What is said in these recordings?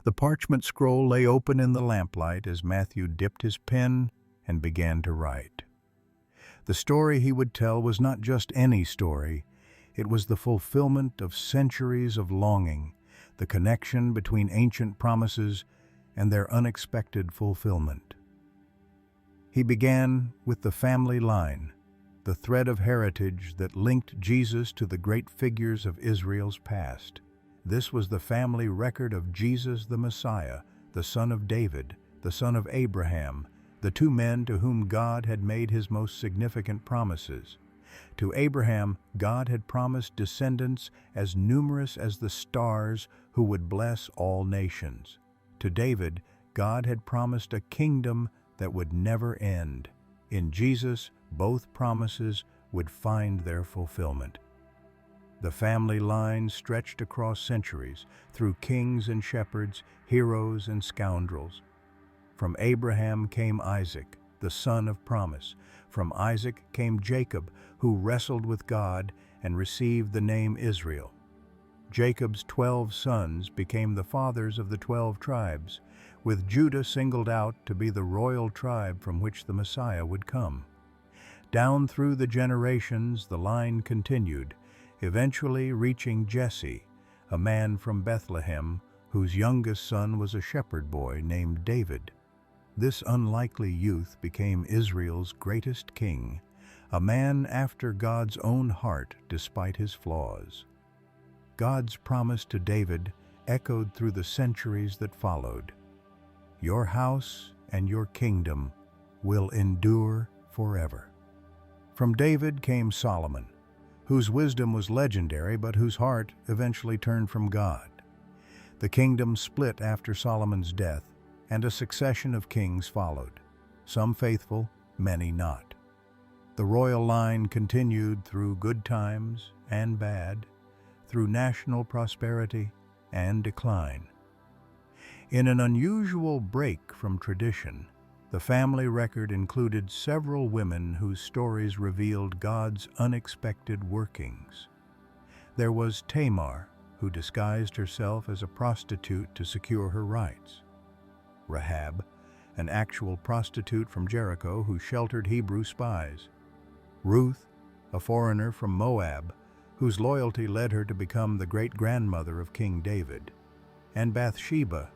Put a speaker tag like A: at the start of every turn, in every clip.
A: The parchment scroll lay open in the lamplight as Matthew dipped his pen and began to write. The story he would tell was not just any story. It was the fulfillment of centuries of longing, the connection between ancient promises and their unexpected fulfillment. He began with the family line, the thread of heritage that linked Jesus to the great figures of Israel's past. This was the family record of Jesus the Messiah, the son of David, the son of Abraham, the two men to whom God had made his most significant promises. To Abraham, God had promised descendants as numerous as the stars who would bless all nations. To David, God had promised a kingdom that would never end. In Jesus, both promises would find their fulfillment. The family line stretched across centuries, through kings and shepherds, heroes and scoundrels. From Abraham came Isaac, the son of promise. From Isaac came Jacob, who wrestled with God and received the name Israel. Jacob's 12 sons became the fathers of the 12 tribes, with Judah singled out to be the royal tribe from which the Messiah would come. Down through the generations, the line continued, eventually reaching Jesse, a man from Bethlehem whose youngest son was a shepherd boy named David. This unlikely youth became Israel's greatest king, a man after God's own heart despite his flaws. God's promise to David echoed through the centuries that followed. Your house and your kingdom will endure forever. From David came Solomon, whose wisdom was legendary but whose heart eventually turned from God. The kingdom split after Solomon's death, and a succession of kings followed, some faithful, many not. The royal line continued through good times and bad, through national prosperity and decline. In an unusual break from tradition, the family record included several women whose stories revealed God's unexpected workings. There was Tamar, who disguised herself as a prostitute to secure her rights. Rahab, an actual prostitute from Jericho who sheltered Hebrew spies. Ruth, a foreigner from Moab, whose loyalty led her to become the great-grandmother of King David. And Bathsheba,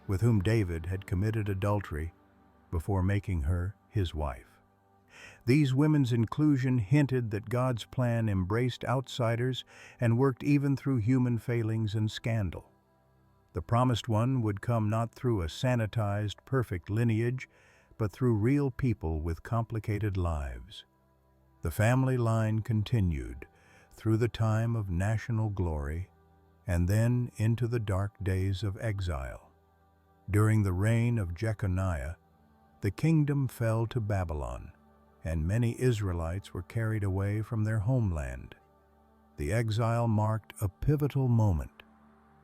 A: with whom David had committed adultery before making her his wife. These women's inclusion hinted that God's plan embraced outsiders and worked even through human failings and scandal. The promised one would come not through a sanitized, perfect lineage, but through real people with complicated lives. The family line continued through the time of national glory and then into the dark days of exile. During the reign of Jeconiah, the kingdom fell to Babylon, and many Israelites were carried away from their homeland. The exile marked a pivotal moment.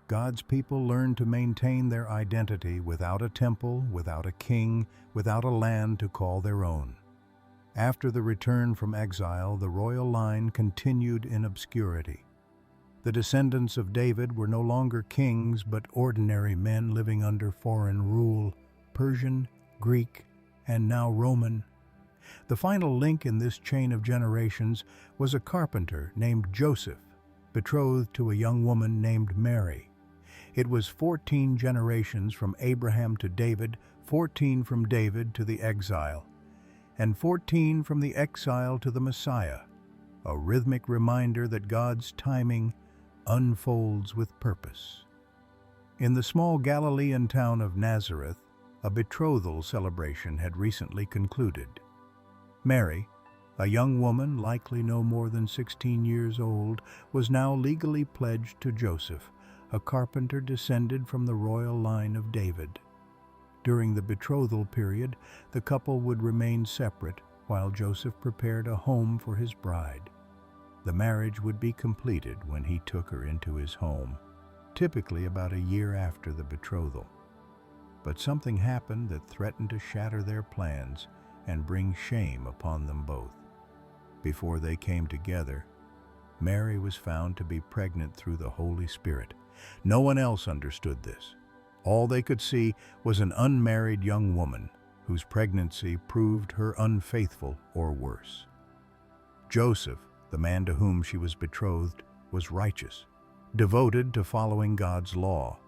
A: God's people learned to maintain their identity without a temple, without a king, without a land to call their own. After the return from exile, the royal line continued in obscurity. The descendants of David were no longer kings, but ordinary men living under foreign rule, Persian, Greek, and now Roman. The final link in this chain of generations was a carpenter named Joseph, betrothed to a young woman named Mary. It was 14 generations from Abraham to David, 14 from David to the exile, and 14 from the exile to the Messiah, a rhythmic reminder that God's timing unfolds with purpose. In the small Galilean town of Nazareth, a betrothal celebration had recently concluded. Mary, a young woman likely no more than 16 years old, was now legally pledged to Joseph, a carpenter descended from the royal line of David. During the betrothal period, the couple would remain separate while Joseph prepared a home for his bride. The marriage would be completed when he took her into his home, typically about a year after the betrothal. But something happened that threatened to shatter their plans and bring shame upon them both. Before they came together, Mary was found to be pregnant through the Holy Spirit. No one else understood this. All they could see was an unmarried young woman whose pregnancy proved her unfaithful or worse. Joseph, the man to whom she was betrothed, was righteous, devoted to following God's law,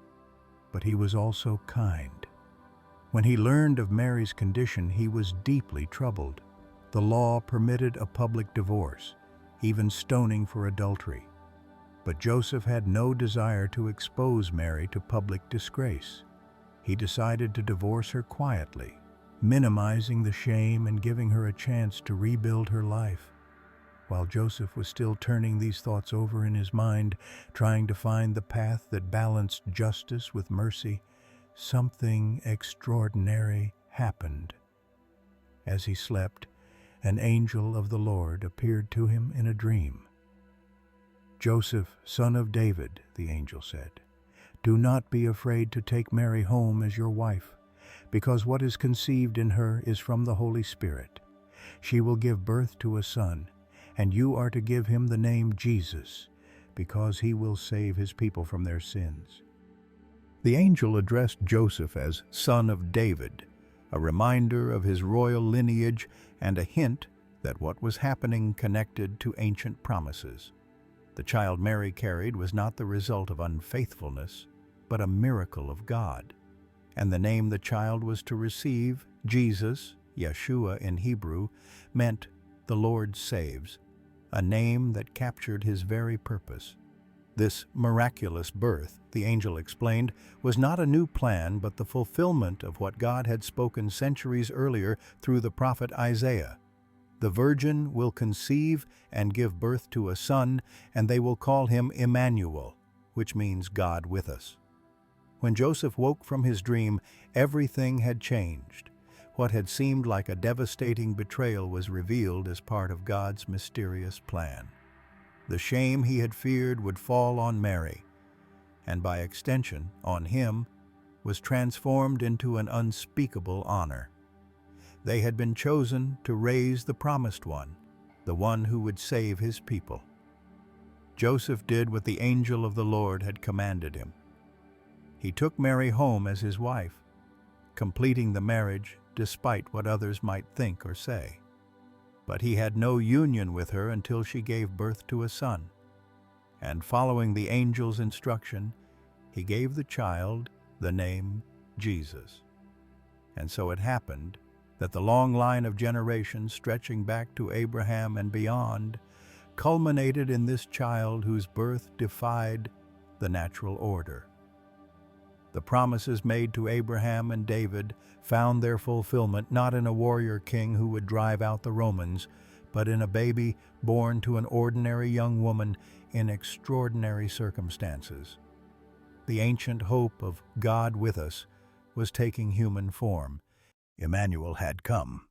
A: but he was also kind. When he learned of Mary's condition, he was deeply troubled. The law permitted a public divorce, even stoning for adultery. But Joseph had no desire to expose Mary to public disgrace. He decided to divorce her quietly, minimizing the shame and giving her a chance to rebuild her life. While Joseph was still turning these thoughts over in his mind, trying to find the path that balanced justice with mercy, something extraordinary happened. As he slept, an angel of the Lord appeared to him in a dream. "Joseph, son of David," the angel said, "do not be afraid to take Mary home as your wife, because what is conceived in her is from the Holy Spirit. She will give birth to a son, and you are to give him the name Jesus, because he will save his people from their sins." The angel addressed Joseph as son of David, a reminder of his royal lineage and a hint that what was happening connected to ancient promises. The child Mary carried was not the result of unfaithfulness, but a miracle of God. And the name the child was to receive, Jesus, Yeshua in Hebrew, meant "the Lord saves," a name that captured his very purpose. This miraculous birth, the angel explained, was not a new plan but the fulfillment of what God had spoken centuries earlier through the prophet Isaiah. "The virgin will conceive and give birth to a son, and they will call him Emmanuel," which means God with us. When Joseph woke from his dream, everything had changed. What had seemed like a devastating betrayal was revealed as part of God's mysterious plan. The shame he had feared would fall on Mary, and by extension on him, was transformed into an unspeakable honor. They had been chosen to raise the promised one, the one who would save his people. Joseph did what the angel of the Lord had commanded him. He took Mary home as his wife, completing the marriage despite what others might think or say. But he had no union with her until she gave birth to a son. And following the angel's instruction, he gave the child the name Jesus. And so it happened that the long line of generations stretching back to Abraham and beyond culminated in this child whose birth defied the natural order. The promises made to Abraham and David found their fulfillment not in a warrior king who would drive out the Romans, but in a baby born to an ordinary young woman in extraordinary circumstances. The ancient hope of God with us was taking human form. Emmanuel had come.